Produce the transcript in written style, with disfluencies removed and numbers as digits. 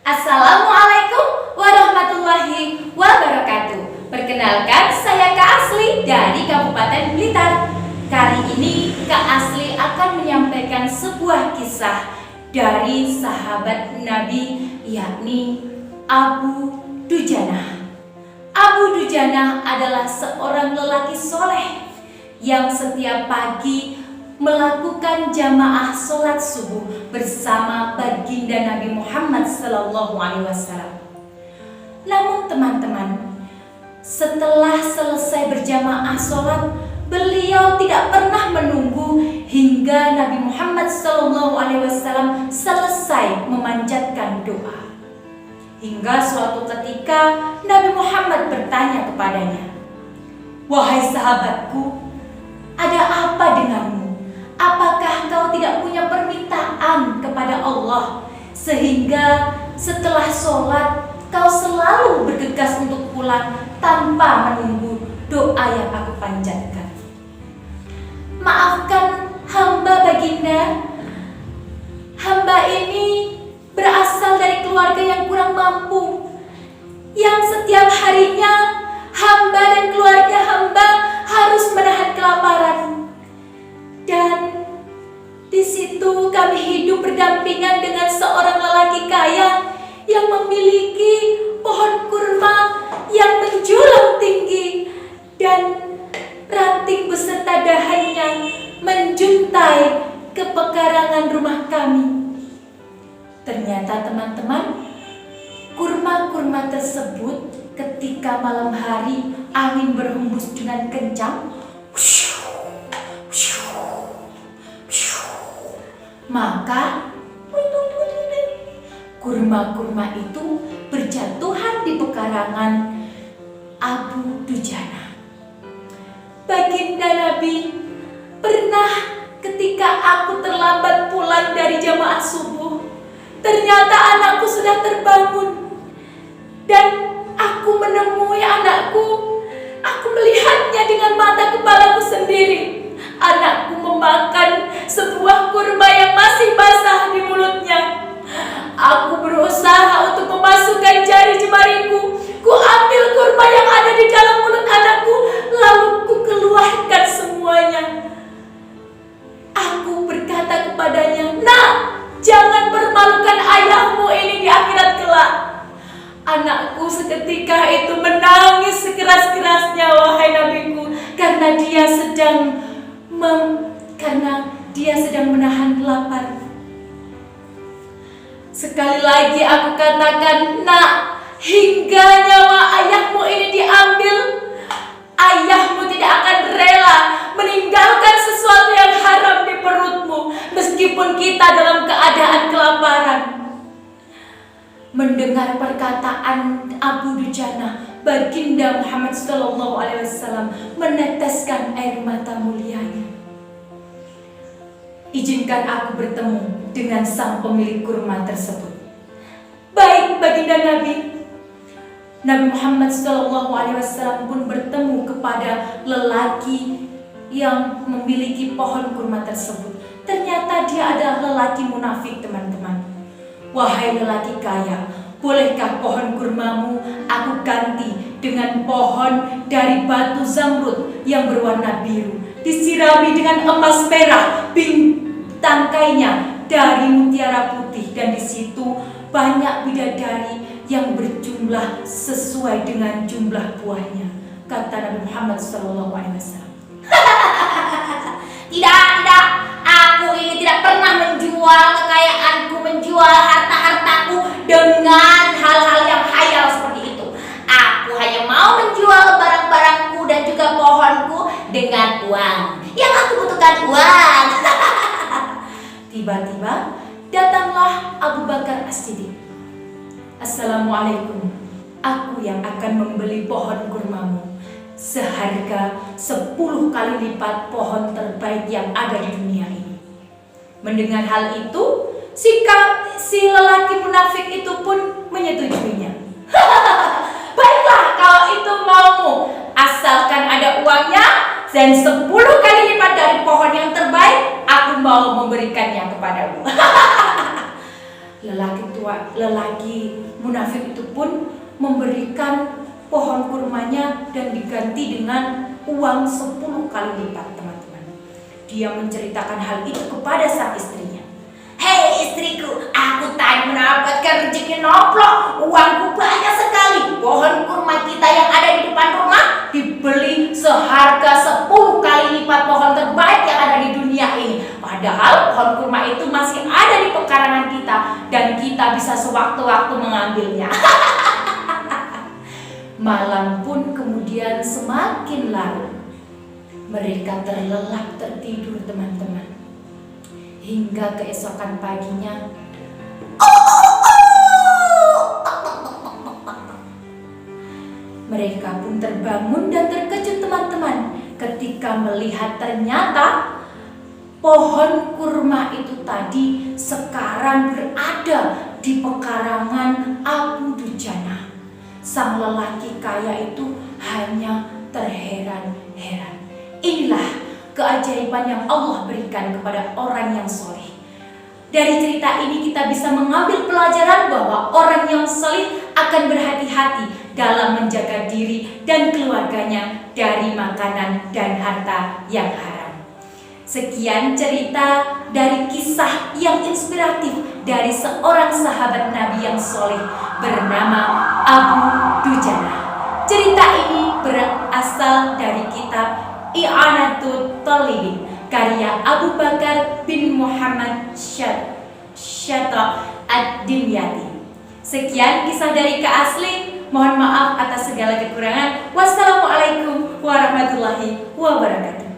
Assalamualaikum warahmatullahi wabarakatuh. Perkenalkan, saya Kak Asli dari Kabupaten Blitar. Kali ini Kak Asli akan menyampaikan sebuah kisah dari sahabat Nabi, yakni Abu Dujanah. Abu Dujanah adalah seorang lelaki soleh yang setiap pagi melakukan jamaah sholat subuh bersama baginda Nabi Muhammad SAW. Namun teman-teman, setelah selesai berjamaah sholat, beliau tidak pernah menunggu hingga Nabi Muhammad SAW selesai memanjatkan doa. Hingga suatu ketika Nabi Muhammad bertanya kepadanya, "Wahai sahabatku, ada apa denganmu? Apakah kau tidak punya permintaan kepada Allah sehingga setelah sholat kau selalu bergegas untuk pulang tanpa menunggu doa yang aku panjatkan?" "Maafkan hamba baginda, hamba ini berasal dari keluarga yang kurang mampu, yang setiap harinya hamba dan keluarga hamba harus menahan kelaparan. Dan di situ kami hidup berdampingan dengan seorang lelaki kaya yang memiliki pohon kurma yang menjulang tinggi dan ranting beserta dahannya menjuntai ke pekarangan rumah kami." Ternyata teman-teman, kurma-kurma tersebut ketika malam hari angin berhembus dengan kencang, maka kurma-kurma itu berjatuhan di pekarangan Abu Dujanah. "Baginda Nabi, pernah ketika aku terlambat pulang dari jamaah subuh, ternyata anakku sudah terbangun. Dan aku menemui anakku, aku melihatnya dengan mata kepalaku sendiri. Anakku memakan sebuah kurma yang masih basah di mulutnya. Aku berusaha untuk memasukkan jari jemariku. Ku ambil kurma yang ada di dalam mulut anakku, lalu ku keluarkan semuanya. Aku berkata kepadanya, 'Nak, jangan permalukan ayahmu ini di akhirat kelak.' Anakku seketika itu menangis sekeras-kerasnya, wahai nabiku, karena dia sedang menahan lapar. Sekali lagi aku katakan, 'Nak, hingga nyawa ayahmu ini diambil, ayahmu tidak akan rela meninggalkan sesuatu yang haram di perutmu, meskipun kita dalam keadaan kelaparan.'" Mendengar perkataan Abu Dujanah, baginda Muhammad SAW meneteskan air mata mulianya. "Izinkan aku bertemu dengan sang pemilik kurma tersebut." "Baik, baginda Nabi." Nabi Muhammad SAW pun bertemu kepada lelaki yang memiliki pohon kurma tersebut. Ternyata dia adalah lelaki munafik, teman-teman. "Wahai lelaki kaya, bolehkah pohon kurmamu aku ganti dengan pohon dari batu zamrud yang berwarna biru, disirami dengan emas merah, tangkainya dari mutiara putih, dan di situ banyak bidadari yang berjumlah sesuai dengan jumlah buahnya," kata Nabi Muhammad SAW. Tidak, aku ini tidak pernah menjual kekayaanku, menjual harta-hartaku dengan hal-hal yang hayal seperti itu. Aku hanya mau menjual barang-barangku dan juga pohonku dengan uang. Yang aku butuhkan uang. Tiba-tiba datanglah Abu Bakar As-Siddiq. "Assalamualaikum, aku yang akan membeli pohon kurmamu seharga 10 kali lipat pohon terbaik yang ada di dunia ini." Mendengar hal itu, si lelaki munafik itu pun menyetujuinya. "Baiklah, kalau itu maumu, asalkan ada uangnya dan 10 kali lipat dari pohon yang terbaik, aku mau memberikannya kepadamu." lelaki munafik itu pun memberikan pohon kurmanya dan diganti dengan uang 10 kali lipat, teman-teman. Dia menceritakan hal itu kepada sang istrinya. "Hei istriku, aku tadi mendapatkan rezeki noplok, uangku banyak sekali. Pohon kurma kita yang ada di depan rumah dibeli seharga 10 kali lipat pohon terbaik yang ada di dunia ini. Padahal pohon kurma itu masih ada di pekarangan kita dan kita bisa sewaktu-waktu mengambilnya." Malam pun kemudian semakin larut. Mereka terlelap tertidur, teman-teman. Hingga keesokan paginya, mereka pun terbangun dan terkejut, teman-teman, ketika melihat ternyata pohon kurma itu tadi sekarang berada di pekarangan Abu Dujana. Sang lelaki kaya itu hanya terheran-heran. Inilah keajaiban yang Allah berikan kepada orang yang soleh. Dari cerita ini kita bisa mengambil pelajaran bahwa orang yang soleh akan berhati-hati dalam menjaga diri dan keluarganya dari makanan dan harta yang haram. Sekian cerita dari kisah yang inspiratif dari seorang sahabat Nabi yang soleh bernama Abu Dujana. Cerita ini berasal dari kitab I'anatul Talibin karya Abu Bakar bin Muhammad Syata Ad-Dimyati. Sekian kisah dari Kak Asli. Mohon maaf atas segala kekurangan. Wassalamualaikum warahmatullahi wabarakatuh.